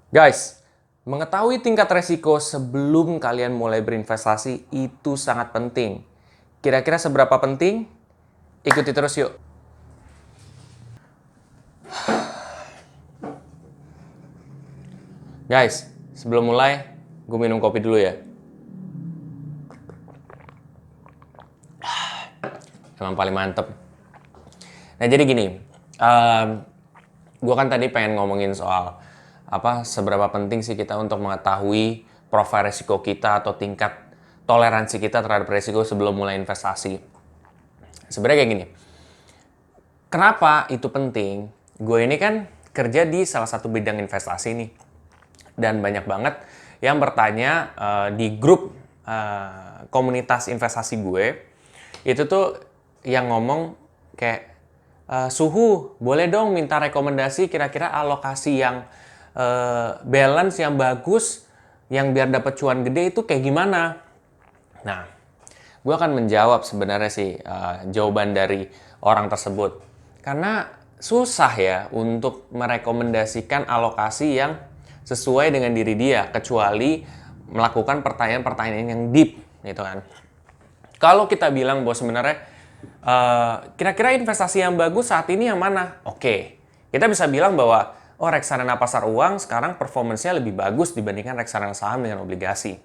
Guys, mengetahui tingkat resiko sebelum kalian mulai berinvestasi itu sangat penting. Kira-kira seberapa penting? Ikuti terus yuk. Guys, sebelum mulai, gue minum kopi dulu ya. Emang paling mantep. Nah jadi gini, gue kan tadi pengen ngomongin soal seberapa penting sih kita untuk mengetahui profil resiko kita atau tingkat toleransi kita terhadap resiko sebelum mulai investasi. Sebenarnya kayak gini, kenapa itu penting? Gue ini kan kerja di salah satu bidang investasi nih, dan banyak banget yang bertanya di grup komunitas investasi gue, itu tuh yang ngomong kayak, Suhu, boleh dong minta rekomendasi kira-kira alokasi yang balance, yang bagus, yang biar dapat cuan gede itu kayak gimana? Nah, gue akan menjawab sebenarnya sih jawaban dari orang tersebut. Karena susah ya untuk merekomendasikan alokasi yang sesuai dengan diri dia, kecuali melakukan pertanyaan-pertanyaan yang deep, gitu kan. Kalau kita bilang bahwa sebenarnya kira-kira investasi yang bagus saat ini yang mana? Oke, kita bisa bilang bahwa reksadana pasar uang sekarang performance-nya lebih bagus dibandingkan reksadana saham dengan obligasi.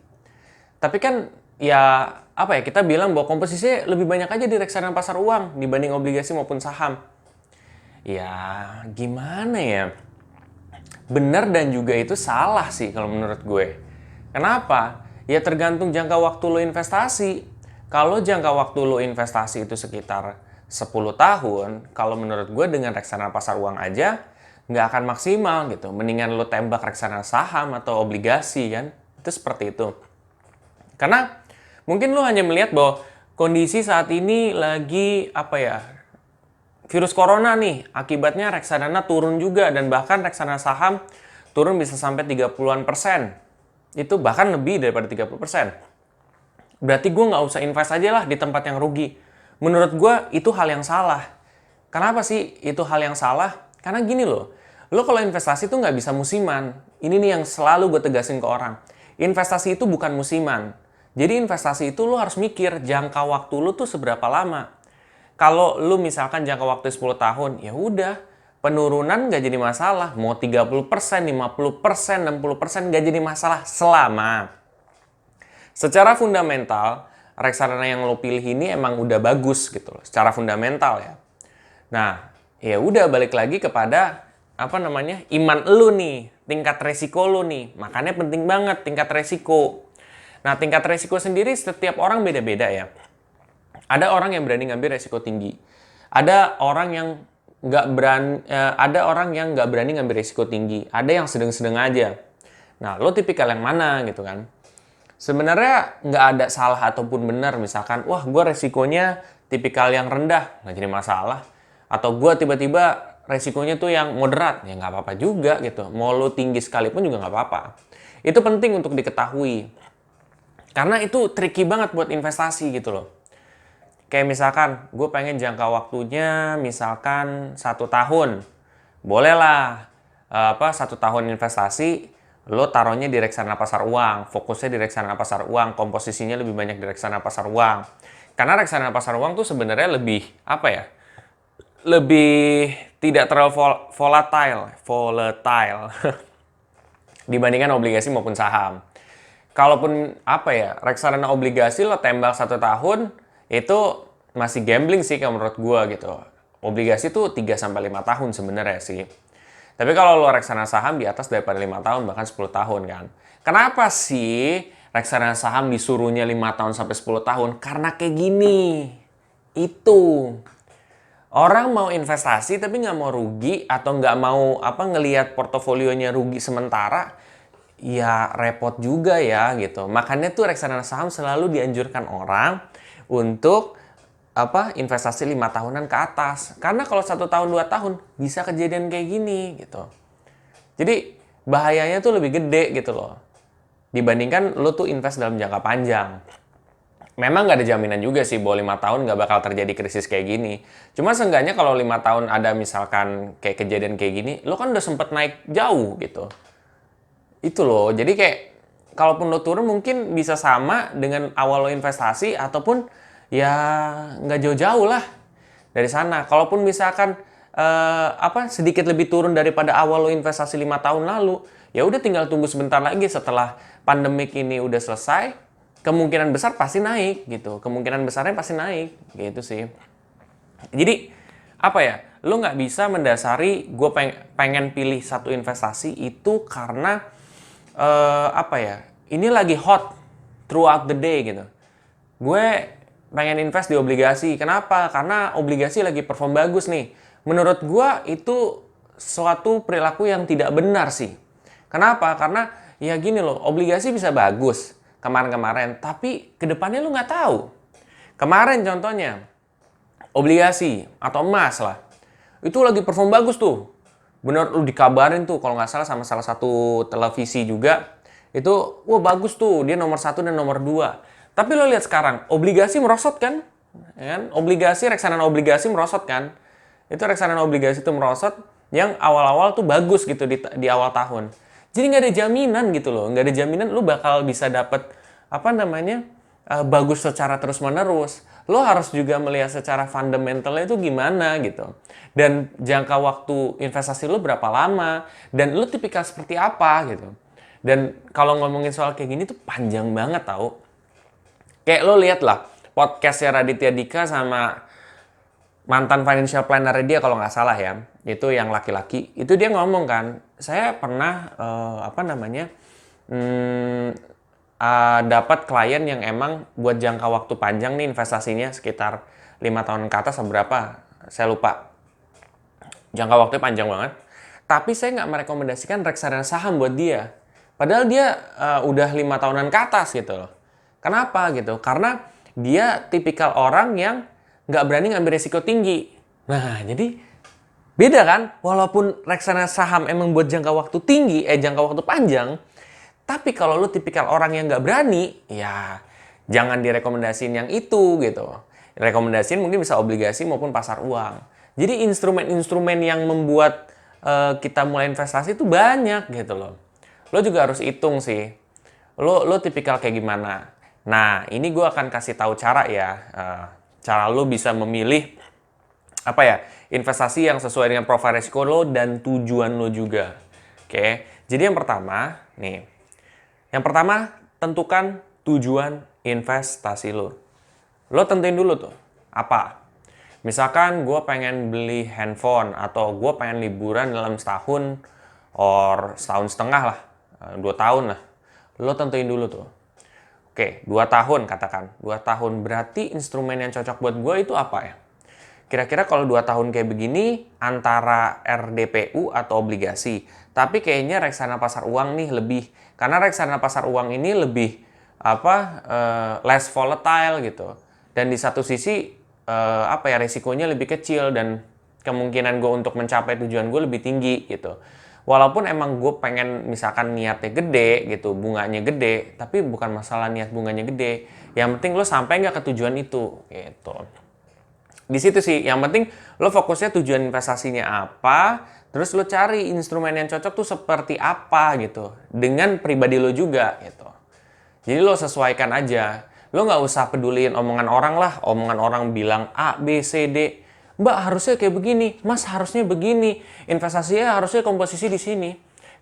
Tapi kan ya kita bilang bahwa komposisinya lebih banyak aja di reksadana pasar uang dibanding obligasi maupun saham. Ya gimana ya? Benar dan juga itu salah sih kalau menurut gue. Kenapa? Ya tergantung jangka waktu lo investasi. Kalau jangka waktu lo investasi itu sekitar 10 tahun, kalau menurut gue dengan reksadana pasar uang aja nggak akan maksimal gitu. Mendingan lo tembak reksadana saham atau obligasi kan. Itu seperti itu. Karena mungkin lo hanya melihat bahwa kondisi saat ini lagi virus corona nih, akibatnya reksadana turun juga, dan bahkan reksadana saham turun bisa sampai 30-an%. Itu bahkan lebih daripada 30%. Berarti gue nggak usah invest aja lah di tempat yang rugi. Menurut gue itu hal yang salah. Kenapa sih itu hal yang salah? Karena gini loh, lo kalau investasi tuh nggak bisa musiman. Ini nih yang selalu gue tegasin ke orang. Investasi itu bukan musiman. Jadi investasi itu lo harus mikir jangka waktu lo tuh seberapa lama. Kalau lu misalkan jangka waktu 10 tahun, ya udah, penurunan nggak jadi masalah. Mau 30%, 50%, 60% nggak jadi masalah selama secara fundamental reksadana yang lo pilih ini emang udah bagus gitu loh, secara fundamental ya. Nah, ya udah balik lagi kepada iman lu nih, tingkat resiko lu nih. Makanya penting banget tingkat resiko. Nah, tingkat resiko sendiri setiap orang beda-beda ya. Ada orang yang berani ngambil resiko tinggi. Ada orang yang nggak berani ngambil resiko tinggi. Ada yang sedang-sedang aja. Nah, lo tipikal yang mana gitu kan? Sebenarnya nggak ada salah ataupun benar. Misalkan, wah gue resikonya tipikal yang rendah, nggak jadi masalah. Atau gue tiba-tiba resikonya tuh yang moderat, ya nggak apa-apa juga gitu. Mau lo tinggi sekalipun juga nggak apa-apa. Itu penting untuk diketahui. Karena itu tricky banget buat investasi gitu loh. Kayak misalkan, gue pengen jangka waktunya misalkan 1 tahun. Bolehlah, 1 tahun investasi, lo taruhnya di reksadana pasar uang. Fokusnya di reksadana pasar uang, komposisinya lebih banyak di reksadana pasar uang. Karena reksadana pasar uang tuh sebenarnya lebih, lebih tidak terlalu volatile dibandingkan obligasi maupun saham. Kalaupun reksadana obligasi lo tembak 1 tahun, itu masih gambling sih kalau menurut gue gitu. Obligasi tuh 3-5 tahun sebenarnya sih. Tapi kalau lo reksadana saham di atas daripada 5 tahun, bahkan 10 tahun kan. Kenapa sih reksadana saham disuruhnya 5 tahun sampai 10 tahun? Karena kayak gini. Itu. Orang mau investasi tapi nggak mau rugi atau nggak mau ngelihat portofolionya rugi sementara, ya repot juga ya gitu. Makanya tuh reksadana saham selalu dianjurkan orang untuk investasi 5 tahunan ke atas. Karena kalau 1 tahun 2 tahun bisa kejadian kayak gini gitu. Jadi bahayanya tuh lebih gede gitu loh. Dibandingkan lo tuh invest dalam jangka panjang. Memang nggak ada jaminan juga sih bahwa 5 tahun nggak bakal terjadi krisis kayak gini. Cuma seenggaknya kalau 5 tahun ada misalkan kayak kejadian kayak gini, lo kan udah sempet naik jauh gitu. Itu loh, jadi kayak kalaupun lo turun mungkin bisa sama dengan awal lo investasi ataupun ya nggak jauh-jauh lah dari sana. Kalaupun misalkan sedikit lebih turun daripada awal lo investasi 5 tahun lalu, ya udah tinggal tunggu sebentar lagi setelah pandemik ini udah selesai, kemungkinan besar pasti naik gitu. Kemungkinan besarnya pasti naik gitu sih. Jadi apa ya? Lo nggak bisa mendasari gue pengen pilih satu investasi itu karena ini lagi hot throughout the day gitu. Gue pengen invest di obligasi. Kenapa? Karena obligasi lagi perform bagus nih. Menurut gue itu suatu perilaku yang tidak benar sih. Kenapa? Karena ya gini loh, obligasi bisa bagus kemarin-kemarin, tapi kedepannya lu nggak tahu. Kemarin contohnya, obligasi atau emas lah, itu lagi perform bagus tuh. Bener lu dikabarin tuh kalau nggak salah sama salah satu televisi juga, itu wah bagus tuh, dia nomor 1 dan nomor 2. Tapi lo lihat sekarang, obligasi merosot kan? Ya kan? Obligasi, reksadana obligasi merosot kan? Itu reksadana obligasi itu merosot yang awal-awal tuh bagus gitu di awal tahun. Jadi nggak ada jaminan gitu loh, nggak ada jaminan lu bakal bisa dapet bagus secara terus-menerus. Lo harus juga melihat secara fundamentalnya itu gimana gitu. Dan jangka waktu investasi lo berapa lama, dan lo tipikal seperti apa gitu. Dan kalau ngomongin soal kayak gini tuh panjang banget tau. Kayak lo lihat lah podcastnya Raditya Dika sama mantan financial planner dia kalau nggak salah ya, itu yang laki-laki, itu dia ngomong kan, saya pernah dapat klien yang emang buat jangka waktu panjang nih investasinya sekitar 5 tahun ke atas berapa, saya lupa. Jangka waktunya panjang banget. Tapi saya nggak merekomendasikan reksadana saham buat dia. Padahal dia udah 5 tahunan ke atas gitu loh. Kenapa gitu? Karena dia tipikal orang yang nggak berani ngambil risiko tinggi. Nah, jadi beda kan? Walaupun reksadana saham emang buat jangka waktu tinggi, jangka waktu panjang, tapi kalau lu tipikal orang yang nggak berani, ya jangan direkomendasiin yang itu gitu. Rekomendasiin mungkin bisa obligasi maupun pasar uang. Jadi instrumen-instrumen yang membuat kita mulai investasi itu banyak gitu loh. Lo juga harus hitung sih. Lo tipikal kayak gimana. Nah, ini gue akan kasih tahu cara ya. Cara lo bisa memilih investasi yang sesuai dengan profil resiko lo dan tujuan lo juga. Oke. Jadi yang pertama, nih. Yang pertama, tentukan tujuan investasi lo. Lo tentuin dulu tuh, apa? Misalkan gue pengen beli handphone atau gue pengen liburan dalam setahun or setahun setengah lah, 2 tahun lah. Lo tentuin dulu tuh. Oke, 2 tahun katakan. 2 tahun berarti instrumen yang cocok buat gue itu apa ya? Kira-kira kalau 2 tahun kayak begini antara RDPU atau obligasi. Tapi kayaknya reksadana pasar uang nih lebih. Karena reksadana pasar uang ini lebih less volatile gitu. Dan di satu sisi resikonya lebih kecil dan kemungkinan gue untuk mencapai tujuan gue lebih tinggi gitu. Walaupun emang gue pengen misalkan niatnya gede gitu, bunganya gede, tapi bukan masalah niat bunganya gede. Yang penting lo sampai nggak ke tujuan itu gitu. Di situ sih, yang penting lo fokusnya tujuan investasinya apa, terus lo cari instrumen yang cocok tuh seperti apa gitu, dengan pribadi lo juga gitu. Jadi lo sesuaikan aja. Lo nggak usah peduliin omongan orang lah. Omongan orang bilang A, B, C, D. Mbak harusnya kayak begini. Mas harusnya begini. Investasinya harusnya komposisi di sini.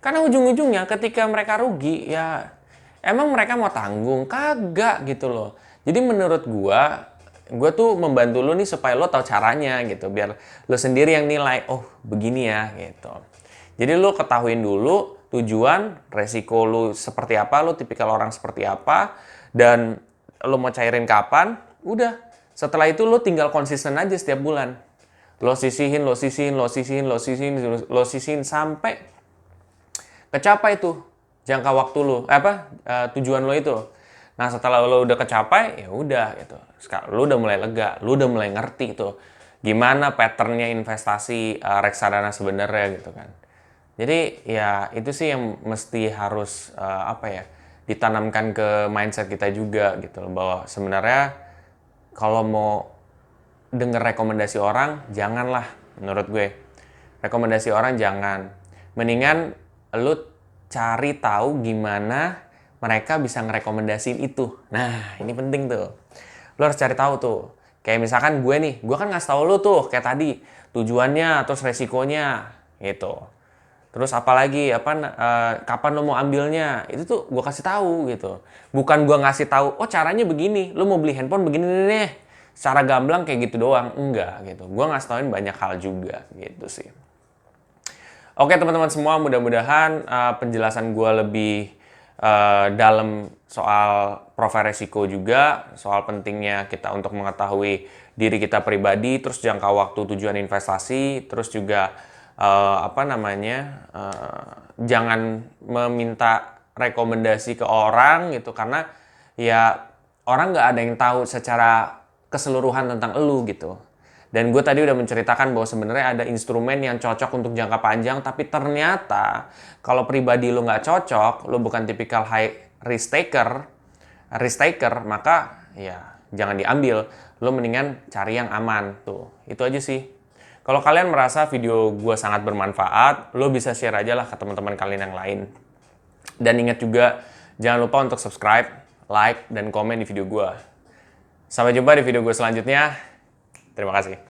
Karena ujung-ujungnya ketika mereka rugi, ya emang mereka mau tanggung? Kagak gitu loh. Jadi menurut gue tuh membantu lo nih supaya lo tahu caranya gitu. Biar lo sendiri yang nilai, oh begini ya gitu. Jadi lo ketahuin dulu tujuan, resiko lo seperti apa, lo tipikal orang seperti apa, dan lo mau cairin kapan, udah. Setelah itu lo tinggal konsisten aja setiap bulan. Lo sisihin sampai kecapai tuh jangka waktu lo, tujuan lo itu. Nah, setelah lo udah kecapai, ya udah gitu. Sekarang lo udah mulai lega, lo udah mulai ngerti tuh gimana patternnya investasi reksadana sebenarnya gitu kan. Jadi ya itu sih yang mesti harus ditanamkan ke mindset kita juga gitu loh, bahwa sebenarnya kalau mau denger rekomendasi orang janganlah, menurut gue. Rekomendasi orang jangan. Mendingan lu cari tahu gimana mereka bisa ngerekomendasiin itu. Nah, ini penting tuh. Lo harus cari tahu tuh. Kayak misalkan gue kan ngasih tahu lo tuh kayak tadi tujuannya, terus resikonya, gitu. Terus apalagi kapan lo mau ambilnya? Itu tuh gue kasih tahu gitu. Bukan gue ngasih tahu, oh caranya begini, lo mau beli handphone begini nih. Secara gamblang kayak gitu doang, enggak gitu. Gue ngasih tauin banyak hal juga gitu sih. Oke teman-teman semua, mudah-mudahan penjelasan gue lebih dalam soal profil resiko juga, soal pentingnya kita untuk mengetahui diri kita pribadi, terus jangka waktu tujuan investasi, terus juga jangan meminta rekomendasi ke orang gitu, karena ya orang nggak ada yang tahu secara keseluruhan tentang elu gitu. Dan gue tadi udah menceritakan bahwa sebenarnya ada instrumen yang cocok untuk jangka panjang, tapi ternyata kalau pribadi lo nggak cocok, lo bukan tipikal high risk taker, maka ya jangan diambil. Lo mendingan cari yang aman tuh. Itu aja sih. Kalau kalian merasa video gue sangat bermanfaat, lo bisa share aja lah ke teman-teman kalian yang lain. Dan ingat juga, jangan lupa untuk subscribe, like, dan komen di video gue. Sampai jumpa di video gue selanjutnya. Terima kasih.